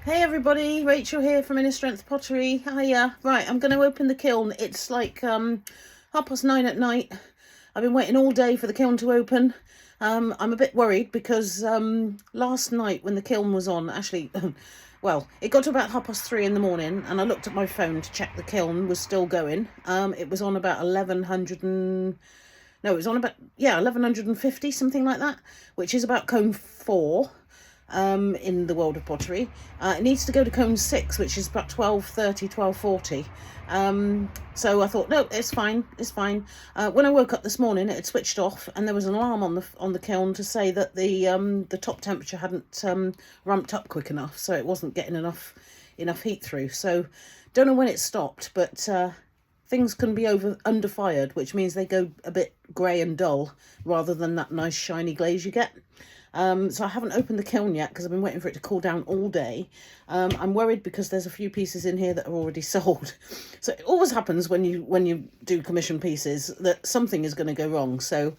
Hey everybody, Rachel here from Inner Strength Pottery. Hiya. Right, I'm going to open the kiln. It's like 9:30 at night. I've been waiting all day for the kiln to open. I'm a bit worried because last night when the kiln was on, actually, well, it got to about 3:30 in the morning and I looked at my phone to check the kiln was still going. It was on about 1100 and... No, it was on about, 1150, something like that, which is about cone 4. In the world of pottery. It needs to go to cone 6, which is about 12:30, 12:40. So I thought, no, it's fine, it's fine. When I woke up this morning, it had switched off, and there was an alarm on the kiln to say that the top temperature hadn't ramped up quick enough, so it wasn't getting enough heat through. So don't know when it stopped, but things can be under fired, which means they go a bit grey and dull rather than that nice shiny glaze you get. So I haven't opened the kiln yet because I've been waiting for it to cool down all day. I'm worried because there's a few pieces in here that are already sold. So it always happens when you do commission pieces that something is going to go wrong. So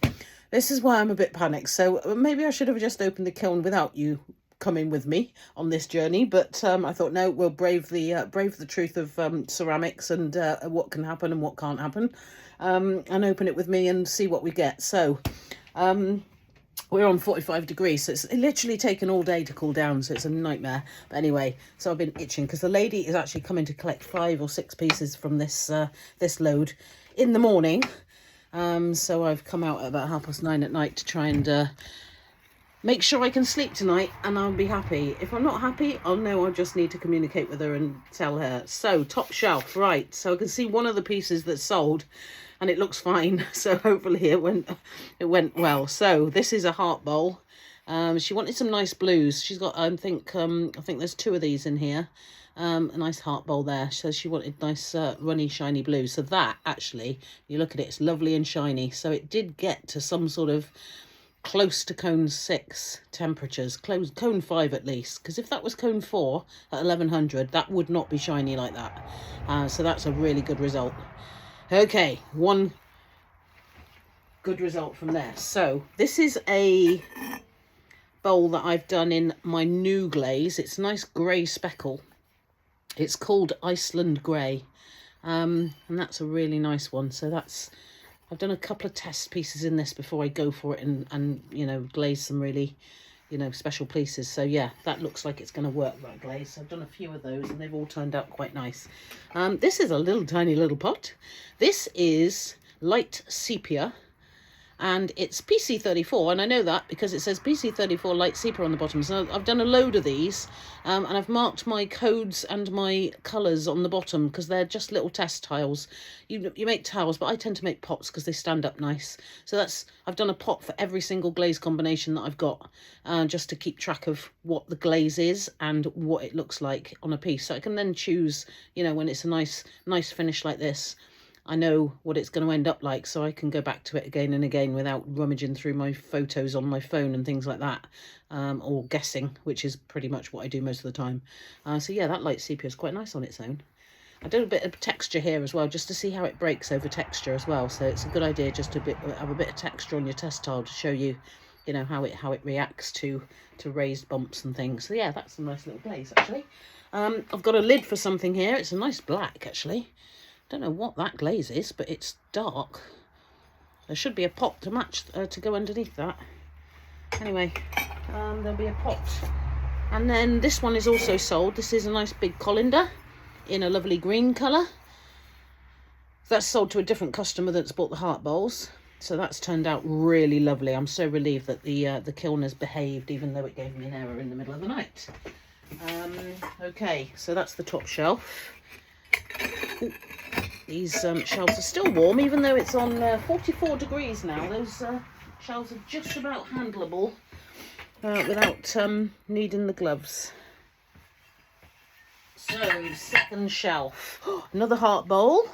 this is why I'm a bit panicked. So maybe I should have just opened the kiln without you coming with me on this journey. But I thought, no, we'll brave the truth of ceramics and what can happen and what can't happen, and open it with me and see what we get. So we're on 45 degrees, so it's literally taken all day to cool down, so it's a nightmare. But anyway, so I've been itching because the lady is actually coming to collect 5 or 6 pieces from this load in the morning. So I've come out at about 9:30 at night to try and make sure I can sleep tonight, and I'll be happy. If I'm not happy, I'll know I just need to communicate with her and tell her. So top shelf, right, so I can see one of the pieces that's sold and it looks fine, so hopefully it went well. So this is a heart bowl. She wanted some nice blues. She's got I think there's 2 of these in here. A nice heart bowl there. So she wanted nice runny shiny blue. So that actually, you look at it, it's lovely and shiny. So it did get to some sort of close to cone 6 temperatures, cone 5 at least, because if that was cone 4 at 1100, that would not be shiny like that. So that's a really good result. Okay, one good result from there. So this is a bowl that I've done in my new glaze. It's nice grey speckle. It's called Iceland Grey, and that's a really nice one. So that's, I've done a couple of test pieces in this before I go for it and you know, glaze some really, you know, special pieces. So yeah, that looks like it's going to work, that glaze. So I've done a few of those and they've all turned out quite nice. This is a tiny little pot. This is light sepia and it's PC34, and I know that because it says PC34 light sepia on the bottom. So I've done a load of these, and I've marked my codes and my colours on the bottom because they're just little test tiles. You make tiles, but I tend to make pots because they stand up nice. So I've done a pot for every single glaze combination that I've got, just to keep track of what the glaze is and what it looks like on a piece. So I can then choose, you know, when it's a nice finish like this, I know what it's going to end up like, so I can go back to it again and again without rummaging through my photos on my phone and things like that, or guessing, which is pretty much what I do most of the time. So yeah, that light sepia is quite nice on its own. I did a bit of texture here as well, just to see how it breaks over texture as well. So it's a good idea just to have a bit of texture on your test tile to show you, you know, how it reacts to raised bumps and things. So yeah, that's a nice little glaze actually. I've got a lid for something here. It's a nice black actually. Don't know what that glaze is, but it's dark. There should be a pot to match, to go underneath that. Anyway, there'll be a pot. And then this one is also sold. This is a nice big colander in a lovely green colour. That's sold to a different customer that's bought the heart bowls. So that's turned out really lovely. I'm so relieved that the kiln has behaved, even though it gave me an error in the middle of the night. Okay, so that's the top shelf. Ooh. These shelves are still warm, even though it's on 44 degrees now. Those shelves are just about handleable without needing the gloves. So, second shelf. Another heart bowl.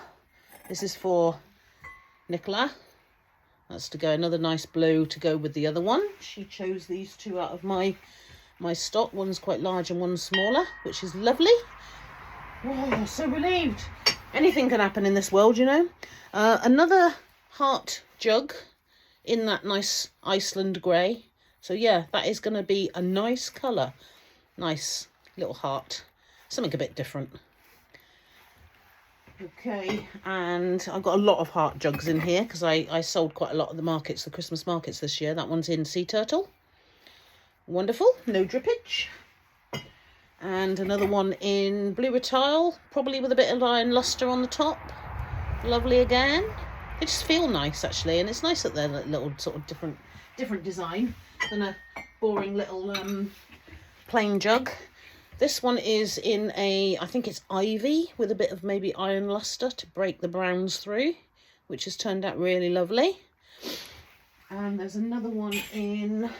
This is for Nicola. That's to go, another nice blue to go with the other one. She chose these 2 out of my stock. One's quite large and one's smaller, which is lovely. Oh, so relieved. Anything can happen in this world, you know. Another heart jug in that nice Iceland grey. So yeah, that is going to be a nice colour. Nice. little heart, something a bit different. Okay, and I've got a lot of heart jugs in here because I sold quite a lot of the markets, the Christmas markets this year. That one's in sea turtle. Wonderful, no drippage. And another one in blue tile, probably with a bit of iron lustre on the top. Lovely again. They just feel nice actually, and it's nice that they're a little sort of different design than a boring little plain jug. This one is in a, I think it's ivy with a bit of maybe iron lustre to break the browns through, which has turned out really lovely. And there's another one in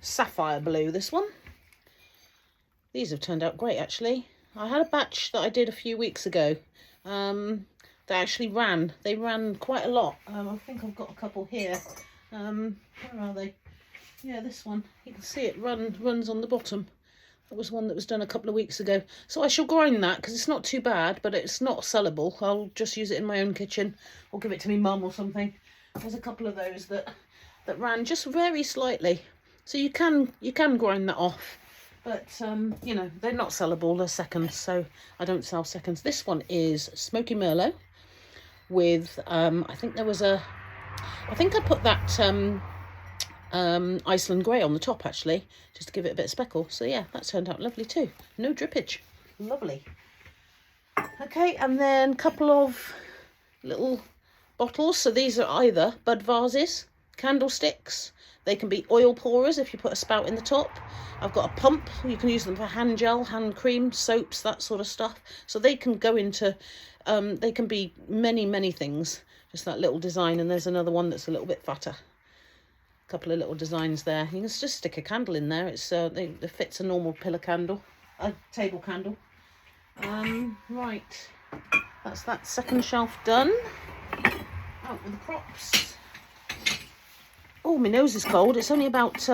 sapphire blue, this one. These have turned out great actually. I had a batch that I did a few weeks ago. They actually ran. They ran quite a lot. I think I've got a couple here. Where are they? Yeah, this one. You can see it runs on the bottom. That was one that was done a couple of weeks ago. So I shall grind that because it's not too bad, but it's not sellable. I'll just use it in my own kitchen or give it to me mum or something. There's a couple of those that ran just very slightly. So you can grind that off. But, you know, they're not sellable. They're seconds, so I don't sell seconds. This one is Smoky Merlot with, I think I put that Iceland grey on the top, actually, just to give it a bit of speckle. So, yeah, that turned out lovely too. No drippage. Lovely. Okay, and then a couple of little bottles. So these are either bud vases, candlesticks. They can be oil pourers if you put a spout in the top. I've got a pump. You can use them for hand gel, hand cream, soaps, that sort of stuff. So they can go into, they can be many things. Just that little design. And there's another one that's a little bit fatter. A couple of little designs there. You can just stick a candle in there. It's it fits a normal pillar candle, a table candle. Right. That's that second shelf done. Out with the props. Oh, my nose is cold. It's only about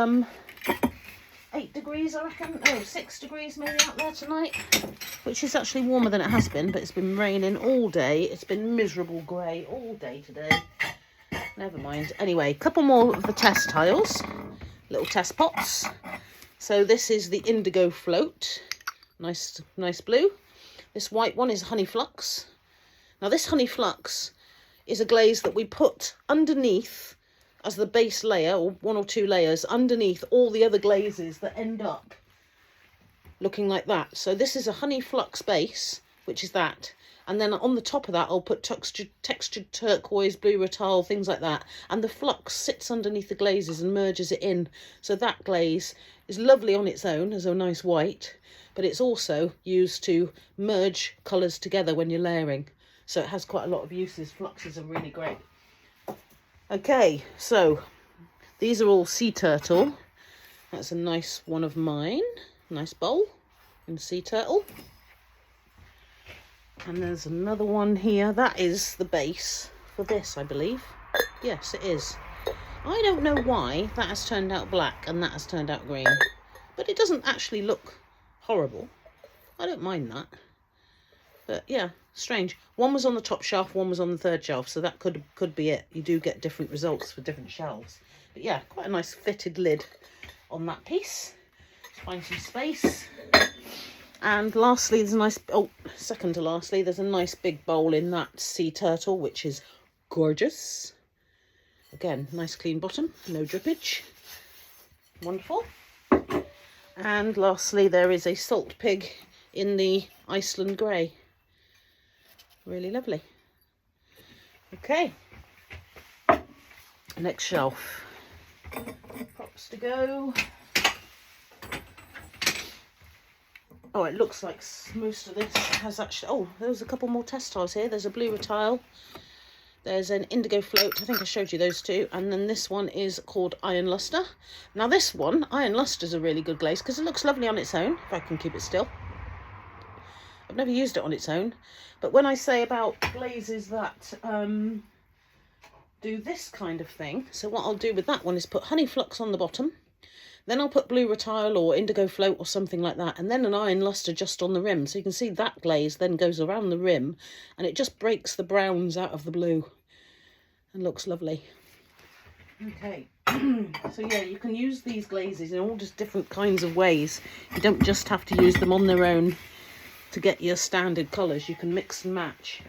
8 degrees, I reckon. Oh, 6 degrees maybe out there tonight, which is actually warmer than it has been, but it's been raining all day. It's been miserable grey all day today. Never mind. Anyway, a couple more of the test tiles, little test pots. So this is the indigo float. Nice blue. This white one is honey flux. Now this honey flux is a glaze that we put underneath as the base layer, or 1 or 2 layers underneath all the other glazes that end up looking like that. So this is a honey flux base, which is that. And then on the top of that, I'll put textured turquoise, blue rattal, things like that. And the flux sits underneath the glazes and merges it in. So that glaze is lovely on its own as a nice white, but it's also used to merge colours together when you're layering. So it has quite a lot of uses. Fluxes are really great. Okay, so these are all sea turtle. That's a nice one of mine. Nice bowl in sea turtle. And there's another one here. That is the base for this, I believe. Yes, it is. I don't know why that has turned out black and that has turned out green. But it doesn't actually look horrible. I don't mind that. But yeah, strange. One was on the top shelf, one was on the third shelf, so that could be it. You do get different results for different shelves. But yeah, quite a nice fitted lid on that piece. Let's find some space. And lastly, there's a nice, second to lastly, there's a nice big bowl in that sea turtle, which is gorgeous. Again, nice clean bottom, no drippage. Wonderful. And lastly, there is a salt pig in the Iceland grey. Really lovely. Okay. Next shelf. Props to go. Oh, it looks like most of this has actually... Oh, there's a couple more test tiles here. There's a blue ratile. There's an indigo float. I think I showed you those two. And then this one is called Iron Lustre. Now this one, Iron Lustre, is a really good glaze because it looks lovely on its own, if I can keep it still. I've never used it on its own. But when I say about glazes that do this kind of thing, so what I'll do with that one is put honey flux on the bottom. Then I'll put blue ratile or indigo float or something like that, and then an iron lustre just on the rim. So you can see that glaze then goes around the rim, and it just breaks the browns out of the blue and looks lovely. Okay, so yeah, you can use these glazes in all just different kinds of ways. You don't just have to use them on their own to get your standard colours. You can mix and match.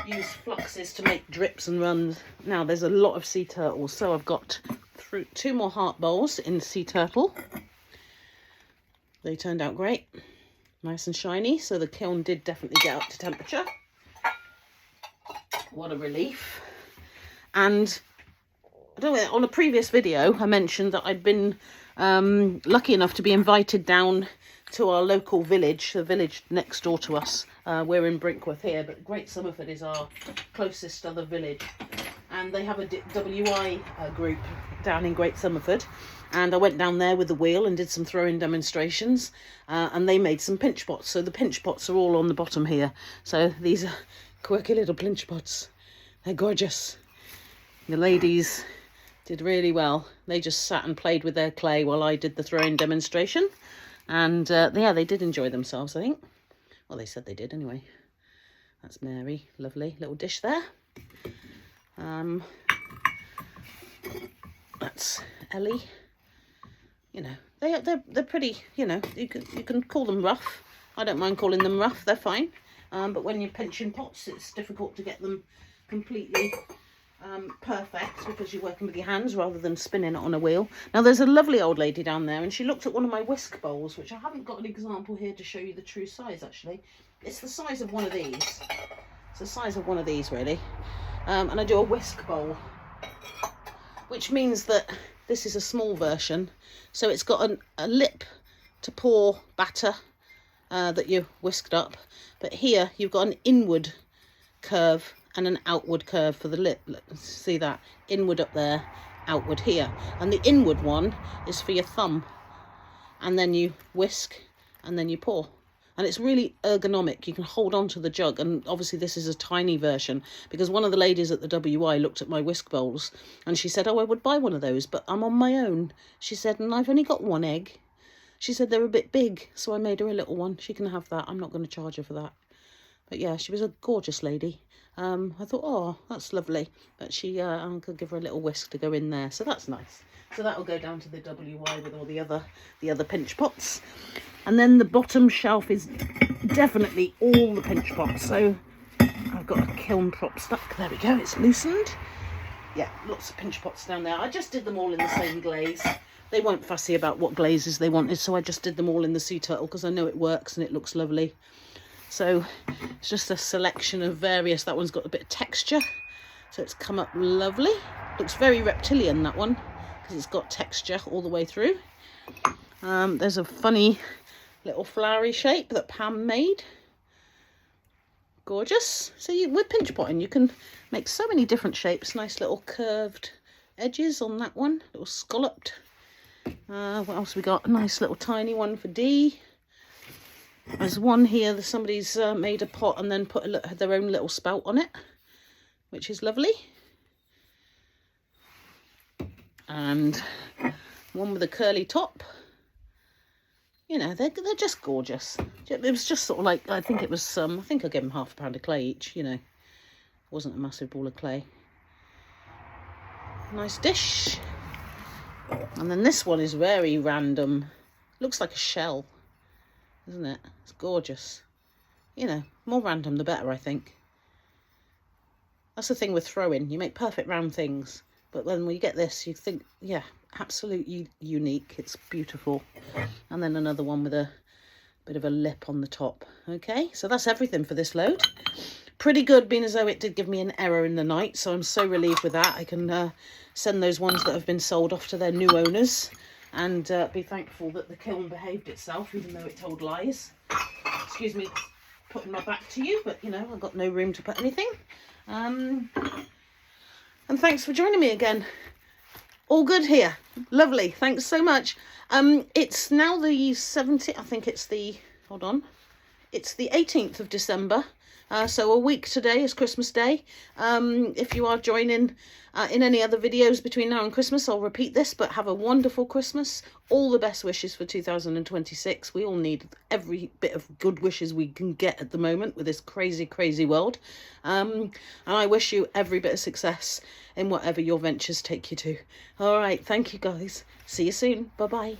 Use fluxes to make drips and runs. Now there's a lot of sea turtles, so I've got two more heart bowls in sea turtle. They turned out great, nice and shiny, so the kiln did definitely get up to temperature. What a relief. And I don't know, on a previous video I mentioned that I'd been lucky enough to be invited down to our local village, the village next door to us. We're in Brinkworth here, but Great Somerford is our closest other village. And they have a WI group down in Great Somerford. And I went down there with the wheel and did some throwing demonstrations. And they made some pinch pots. So the pinch pots are all on the bottom here. So these are quirky little pinch pots. They're gorgeous. The ladies did really well. They just sat and played with their clay while I did the throwing demonstration. And yeah, they did enjoy themselves, I think. Well, they said they did anyway. That's Mary. Lovely little dish there. That's Ellie. You know, they're pretty, you know, you can call them rough. I don't mind calling them rough, they're fine. But when you're pinching pots, it's difficult to get them completely perfect because you're working with your hands rather than spinning it on a wheel. Now there's a lovely old lady down there and she looked at one of my whisk bowls, which I haven't got an example here to show you the true size actually. It's the size of one of these. It's the size of one of these really. And I do a whisk bowl, which means that this is a small version. So it's got a lip to pour batter that you whisked up. But here you've got an inward curve and an outward curve for the lip. See that? Inward up there, outward here. And the inward one is for your thumb. And then you whisk and then you pour. And it's really ergonomic. You can hold on to the jug. And obviously this is a tiny version because one of the ladies at the WI looked at my whisk bowls and she said, oh, I would buy one of those, but I'm on my own. She said, and I've only got one egg. She said they're a bit big, so I made her a little one. She can have that. I'm not going to charge her for that. But yeah, she was a gorgeous lady. I thought, oh, that's lovely. But I could give her a little whisk to go in there. So that's nice. So that'll go down to the WI with all the other pinch pots. And then the bottom shelf is definitely all the pinch pots. So I've got a kiln prop stuck. There we go. It's loosened. Yeah, lots of pinch pots down there. I just did them all in the same glaze. They weren't fussy about what glazes they wanted. So I just did them all in the sea turtle because I know it works and it looks lovely. So it's just a selection of various. That one's got a bit of texture, so it's come up lovely. Looks very reptilian, that one, because it's got texture all the way through. There's a funny little flowery shape that Pam made. Gorgeous. So with pinch potting, you can make so many different shapes. Nice little curved edges on that one, little scalloped. What else we got? A nice little tiny one for D. There's one here that somebody's made a pot and then put their own little spout on it, which is lovely. And one with a curly top. You know, they're just gorgeous. It was just sort of like, I think it was I think I gave them £0.5 of clay each, you know. It wasn't a massive ball of clay. Nice dish. And then this one is very random. Looks like a shell, isn't it? It's gorgeous. You know, more random the better, I think. That's the thing with throwing. You make perfect round things, but when you get this, you think, yeah, absolutely unique. It's beautiful. And then another one with a bit of a lip on the top. Okay, so that's everything for this load. Pretty good, being as though it did give me an error in the night, so I'm so relieved with that. I can send those ones that have been sold off to their new owners and be thankful that the kiln behaved itself, even though it told lies. Excuse me putting my back to you, but you know, I've got no room to put anything. And thanks for joining me again. All good here. Lovely. Thanks so much. It's now the 17th. I think it's the, hold on. It's the 18th of December. So a week today is Christmas Day. If you are joining in any other videos between now and Christmas, I'll repeat this, but have a wonderful Christmas. All the best wishes for 2026. We all need every bit of good wishes we can get at the moment with this crazy, crazy world. And I wish you every bit of success in whatever your ventures take you to. All right. Thank you, guys. See you soon. Bye-bye.